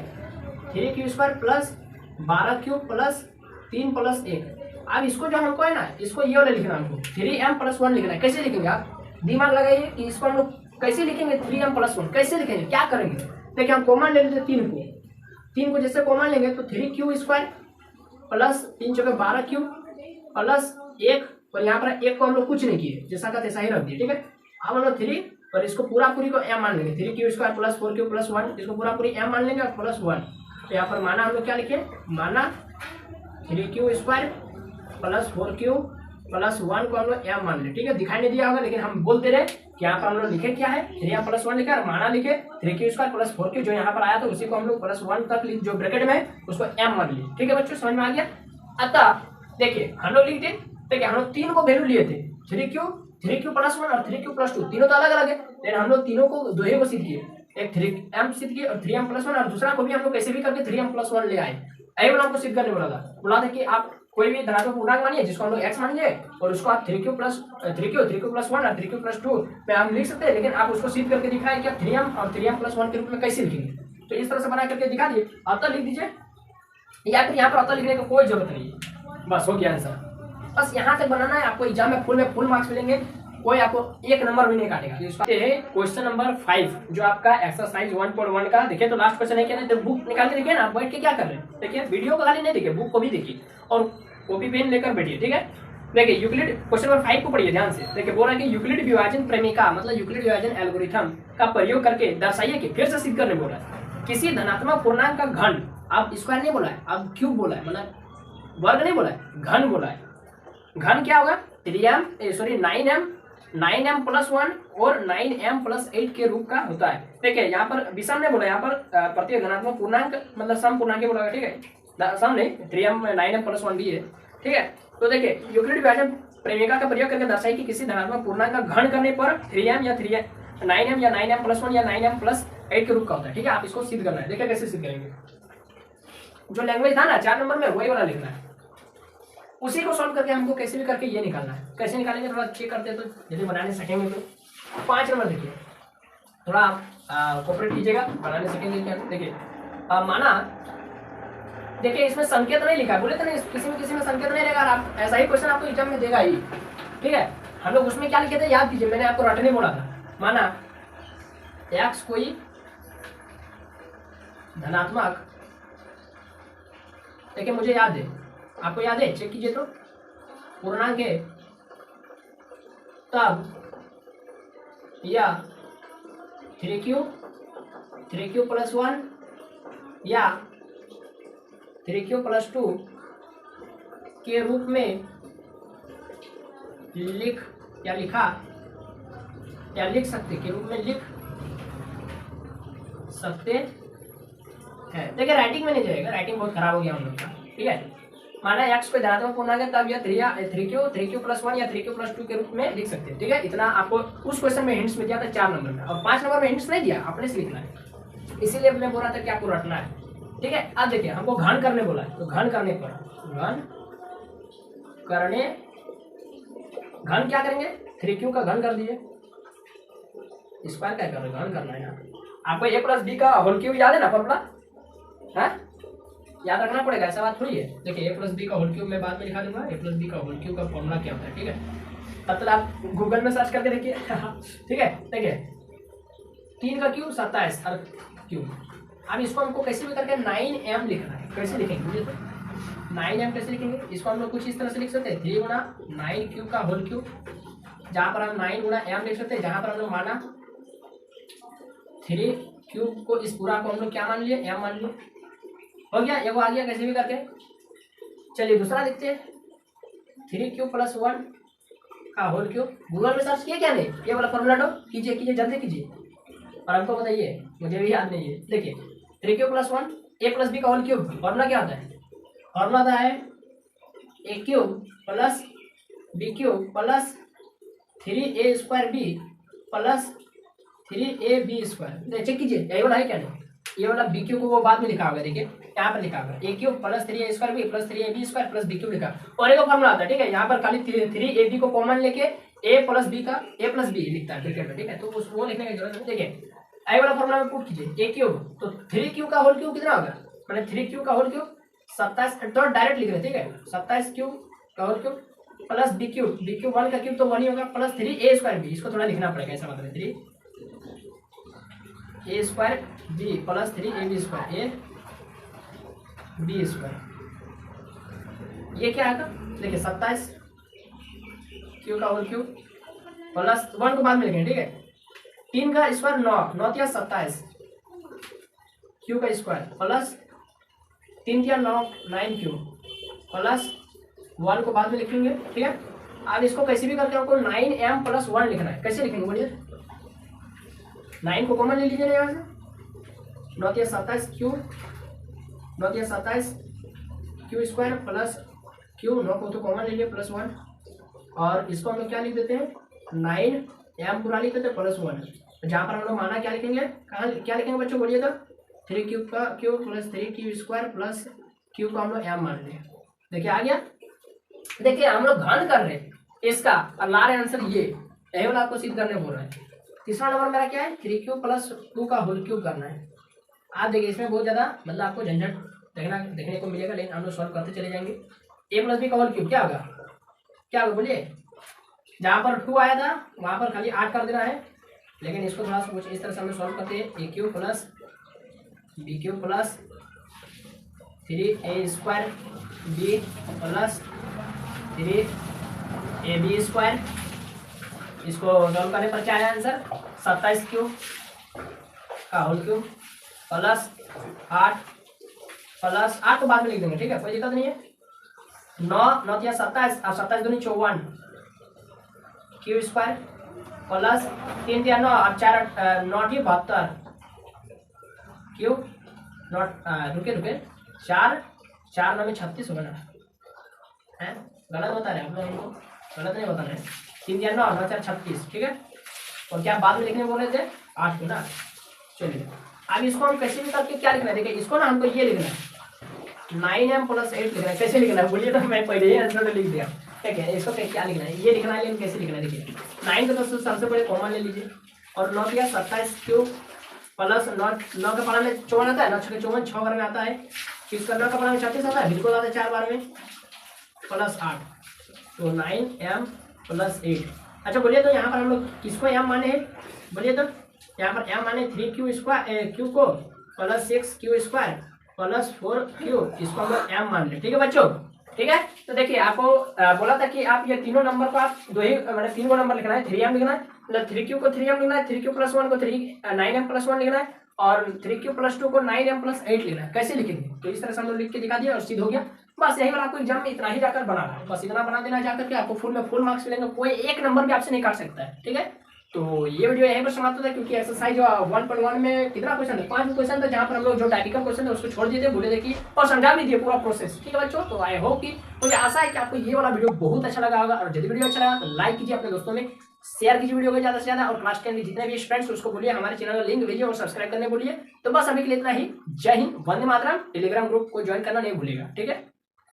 Speaker 1: 3q² plus 12q plus 3 + 1। अब इसको जो हमको है ना, इसको ये वाला लिखना है हमको, 3m + 1 लिखना है। कैसे लिखेंगे आप दिमाग लगाइए कि इसको हम लोग कैसे लिखेंगे। 3m + 1 कैसे लिखेंगे, क्या करेंगे। देखिए हम कॉमन ले लेते 3 को जैसे कॉमन लेंगे तो 3q² प्लस 3 × 12q प्लस 1, और यहाँ पर 1 को हम लोग कुछ नहीं किए, जैसा का तैसा ही रख दिए, ठीक है। अब हम लोग 3 और इसको पूरा पूरी को m मान लेंगे, 3q² प्लस 4q प्लस 1, इसको पूरा पूरी m मान लेंगे और प्लस 1। तो यहाँ पर माना हम लोग क्या लिखे, माना 3q² प्लस 4q प्लस 1 को हम लोग m मान लें, ठीक है। दिखाई नहीं दिया होगा लेकिन हम बोलते रहे कि यहाँ पर हम लोग लिखे क्या है, 3m + 1 लिखा और माना लिखे 3q² प्लस 4q, जो यहाँ पर आया था उसी को हम लोग प्लस 1 तक जो ब्रैकेट में है उसको m मान लिए, ठीक है बच्चों, समझ में आ गया। अतः देखिए हम लोग लिखते, देखिए हम लोग 3 को वैल्यू लिए थे, 3q प्लस 1 और 3q प्लस 2, तीनों तो अलग अलग है, लेकिन हम लोग तीनों को दोहे को सिद्ध किए, एक 3m सिद्ध किए और 3m + 1, और दूसरा को भी हम लोग कैसे भी करके 3m + 1 ले आए। यही वाला हमको सिद्ध करने बोला था कि आप कोई भी धनात्मक पूर्णांक मानिए जिसको हम लोग x मान लिए, और उसको आप 3q + 1 और 3q + 2 में हम लिख सकते हैं, लेकिन आप उसको सिद्ध करके दिखाएं कि आप 3m और 3m + 1 के रूप में कैसे लिखेंगे। तो इस तरह से बना करके दिखा दिए, अतः लिख दीजिए, या फिर यहाँ पर अतः लिखने की कोई जरूरत नहीं है, बस हो गया आंसर। बस यहाँ तक बनाना है, आपको एग्जाम में फुल मार्क्स मिलेंगे, कोई आपको 1 नंबर भी नहीं काटेगा। क्वेश्चन नंबर 5 जो आपका एक्सरसाइज 1.1 का, देखिए तो लास्ट क्वेश्चन है क्या, तो बुक निकाल के देखिए ना, बैठ के क्या कर रहे हैं, देखिए वीडियो को खाली नहीं देखिए, बुक को भी देखिए और कॉपी पेन लेकर बैठिए, ठीक है। देखिए यूक्लिड क्वेश्चन नंबर 5 को पढ़िए ध्यान से। देखिए बोल रहा है कि यूक्लिड विभाजन प्रेमिका मतलब यूक्लिड विभाजन एल्गोरिथम का प्रयोग करके दर्शाइए कि, फिर से सिद्ध करने बोला है, किसी धनात्मक पूर्णांक का घन, अब स्क्वायर नहीं बोला है, अब क्यूब बोला है, मतलब वर्ग नहीं बोला है, घन बोला है। घन क्या होगा, 9m + 1 और 9m + 8 के रूप का होता है। देखिए यहाँ पर विषम ने बोला, यहाँ पर प्रत्येक धनात्मक पूर्णांक मतलब सम पूर्णांक बोला, ठीक है, सम नहीं, 3m 9m + 1 भी है, ठीक है। तो देखिए यूक्लिड विभाजन प्रेमिका का प्रयोग करके दर्शाई कि किसी धनात्मक पूर्णांक का घन करने पर 3m या 9m या 9m + 1 या 9m + 8 के रूप का होता है, ठीक है। आप इसको सिद्ध करना है, देखिए कैसे सिद्ध करेंगे। जो लैंग्वेज था ना 4 नंबर में वही वाला लिखना है, उसी को सॉल्व करके हमको कैसे भी करके ये निकालना है। कैसे निकालेंगे थोड़ा चेक करते हैं, तो यदि बनाने सकेंगे तो 5 नंबर देखिए, थोड़ा कोऑपरेट कीजिएगा, बनाने सकेंगे क्या। देखिए माना, देखिए इसमें संकेत नहीं लिखा, बोले तो नहीं किसी में संकेत नहीं रहेगा, आप ऐसा ही क्वेश्चन आपको एग्जाम में देगा ही, ठीक है। हम लोग उसमें क्या लिखे थे याद कीजिए, मैंने आपको रटने बोला था। माना x कोई धनात्मक, देखिए मुझे याद है, आपको याद है, चेक कीजिए तो, पूर्णांक है तब या 3q + 1 या 3q + 2 के रूप में लिख या लिखा या लिख सकते के रूप में लिख सकते हैं। देखिए राइटिंग में नहीं जाएगा, राइटिंग बहुत खराब हो गया हम लोग का, ठीक है। माना x कोई धनात्मक पूर्णांक है तब यह 3q + 1 या 3q + 2 के रूप में लिख सकते हैं, ठीक है। इतना आपको उस क्वेश्चन में हिंट्स में दिया था 4 नंबर में, और 5 नंबर में हिंट्स नहीं दिया, अपने से लिखना है, इसीलिए मैं बोल रहा था कि आपको रटना है, ठीक है। अब देखिए हमको घन करने बोला है, तो घन करने पर घन क्या करेंगे, 3q का घन कर दीजिए, स्क्वायर क्या कर रहे, घन करना है यहाँ। आपको a + b का होल क्यूब याद है ना फॉर्मूला, है याद रखना पड़ेगा, ऐसा बात थोड़ी है। देखिए a + b का होल क्यूब मैं बाद में लिखा दूंगा, a + b का होल क्यूब का फॉर्मूला क्या होता है, ठीक है। तब तक आप गूगल में सर्च करके देखिए ठीक है। देखिए 3 का क्यूब 27 और क्यूब, अब इसको हमको कैसे भी करके 9m लिखना है, कैसे लिखेंगे मुझे तो 9m कैसे लिखेंगे, इसको हम लोग कुछ इस तरह से लिख सकते हैं, 3 × 9 का होल क्यूब, जहाँ पर हम 9 × m लिख सकते हैं, जहाँ पर हम लोग माना 3 को इस पूरा को हम लोग क्या मान लिए, m मान लिए, हो गया, ये वो आ गया कैसे भी करके। चलिए दूसरा देखते हैं, 3q + 1 का होल क्यूब, गूगल में सर्च किए क्या नहीं, ये वाला फॉर्मूला लो, कीजिए जल्दी कीजिए और हमको बताइए, मुझे भी याद नहीं है। देखिए 3q + 1 a + b का होल क्यूब, फॉर्मूला क्या होता है, फॉर्मूला होता है a³ + b³ + 3a² b + 3ab², check कीजिए यही वाला है क्या नहीं, ये वाला बी क्यू को वो बाद में लिखा होगा, देखिए यहाँ पर लिखा होगा a cube plus 3a² b plus 3ab square plus b cube लिखा, और एक फॉर्मूला आता है, ठीक है, यहाँ पर खाली 3ab को कॉमन लेके a प्लस बी का a प्लस बी लिखता है क्रिकेट में, ठीक है, तो उस वो लिखने की जरूरत नहीं। देखिए आई वाला फॉर्मूला में पुट कीजिए a क्यूब, तो 3q का होल क्यूब कितना होगा, मैंने 3q का होल क्यूब 27, तो डायरेक्ट लिख रहे, ठीक है, 27q का whole cube plus b cube 1 का क्यूब तो 1 ही होगा प्लस 3a² बी, इसको थोड़ा लिखना पड़ेगा, ऐसा मतलब 3a² b plus 3ab square a b square, ये क्या आएगा, देखिए 27 क्यू का होल क्यूब प्लस 1 को बाद में लिखेंगे, ठीक है, 3 का स्क्वायर 9 या 27 क्यू का स्क्वायर प्लस 3 या 9 क्यू प्लस 1 को बाद में लिखेंगे, ठीक है। अब इसको कैसे भी करके हमको 9m प्लस 1 लिखना है, कैसे लिखेंगे बोलिए, 9 को कॉमन ले लीजिए यहाँ से, 9 या 27 क्यू 9 या 27 क्यू स्क्वायर प्लस क्यू, 9 को तो कॉमन ले लिए प्लस 1, और इसको हम लोग क्या लिख देते हैं 9m पूरा लिख देते हैं प्लस 1, जहाँ पर हम लोग माना क्या लिखेंगे, कहाँ क्या लिखेंगे बच्चों बोलिए तो 3 क्यूब का cube plus 3q square plus Q को हम लोग m मान लें, देखिए आ गया। देखिए हम लोग घन कर रहे हैं इसका, और ला रहे आंसर ये, यही वाला आपको सिद्ध करने बोल रहा है। तीसरा नंबर मेरा क्या है 3q प्लस 2 का होल क्यूब करना है। आप देखिए इसमें बहुत ज्यादा मतलब आपको झंझट देखने को मिलेगा, लेकिन हम लोग सॉल्व करते चले जाएंगे। a प्लस बी का होल क्यूब क्या होगा, क्या होगा बोलिए, जहाँ पर 2 आया था वहां पर खाली 8 कर देना है, लेकिन इसको थोड़ा सा कुछ इस तरह से हम लोग सॉल्व करते हैं, a cube plus b cube plus 3a² b plus 3ab square, इसको सॉल्व करने पर क्या आया आंसर 27 क्यूब का होल क्यूब प्लस 8 को बाद में लिख देंगे, ठीक है, कोई दिक्कत नहीं है। 9 या 27 और 27 दूनी 54 क्यू स्क्वायर प्लस 3 या 9 और 4 9 ही 72 क्यू रुके 4 9 में 36 होगा ना, है गलत बता रहे हैं आप लोग, हमको गलत नहीं बताना है, 3 या 9 9 4 36, ठीक है, और क्या बाद में लिखने बोल रहे थे 8 को ना। चलिए अब इसको हम कैसे भी करके क्या लिखना है, देखिए इसको ना हमको ये लिखना है 9m प्लस 8 लिखना है, कैसे लिखना है बोलिए, तो मैं पहले ही आंसर लिख दिया, ठीक है, इसको क्या लिखना है ये लिखना है, लेकिन कैसे लिखना है देखिए 9 को तो सबसे पहले कॉमन ले लीजिए, और 9 या 27 क्यूब प्लस 9 का पारा में 54 आता है, 9 6 54 6 बार में आता है, इसका 9 का पारा में 36 आता है, बिल्कुल आता है 4 बार में प्लस 8, तो 9m प्लस 8। अच्छा बोलिए तो यहाँ पर हम लोग किसको m माने हैं बोलिए तो, यहाँ पर m माने 3q स्क्वायर क्यू को plus 6q square plus 4q, इसको हम लोग m मान ले, ठीक है बच्चों, ठीक है। तो देखिए आपको बोला था कि आप ये तीनों नंबर को आप दो ही मतलब 3 को नंबर लिखना है, 3m लिखना है, मतलब 3q को 3m लिखना है, 3q प्लस 1 को 9m प्लस 1 लिखना है, और 3q प्लस 2 को 9m प्लस 8 लिखना है, कैसे लिखेंगे, तो इस तरह से हम लोग लिख के दिखा दिया और सिद्ध हो गया। बस यही वाला आपको एग्जाम में इतना ही जाकर बनाना है, बस इतना बना देना जाकर के आपको फुल मार्क्स मिलेंगे, कोई एक नंबर भी आपसे नहीं काट सकता है, ठीक है। तो ये वीडियो यहीं पर समाप्त होता है, क्योंकि एक्सरसाइज 1.1 में कितना क्वेश्चन है 5 क्वेश्चन था, जहाँ पर हम लोग जो टाइपिकल क्वेश्चन है उसको छोड़ दिए थे, भूले देखिए और समझा भी दिए पूरा प्रोसेस, ठीक है बच्चों। तो आई होप कि मुझे आशा है कि आपको ये वाला वीडियो बहुत अच्छा लगा होगा, और यदि वीडियो अच्छा लगा तो लाइक कीजिए, अपने दोस्तों में शेयर कीजिए वीडियो को ज्यादा से ज्यादा, और क्लास 10 के जितने भी स्टूडेंट्स उसको बोलिए हमारे चैनल का लिंक भेजिए और सब्सक्राइब करने बोलिए। तो बस अभी के लिए इतना ही, जय हिंद, वंदे मातरम। टेलीग्राम ग्रुप को ज्वाइन करना नहीं भूलिएगा, ठीक है।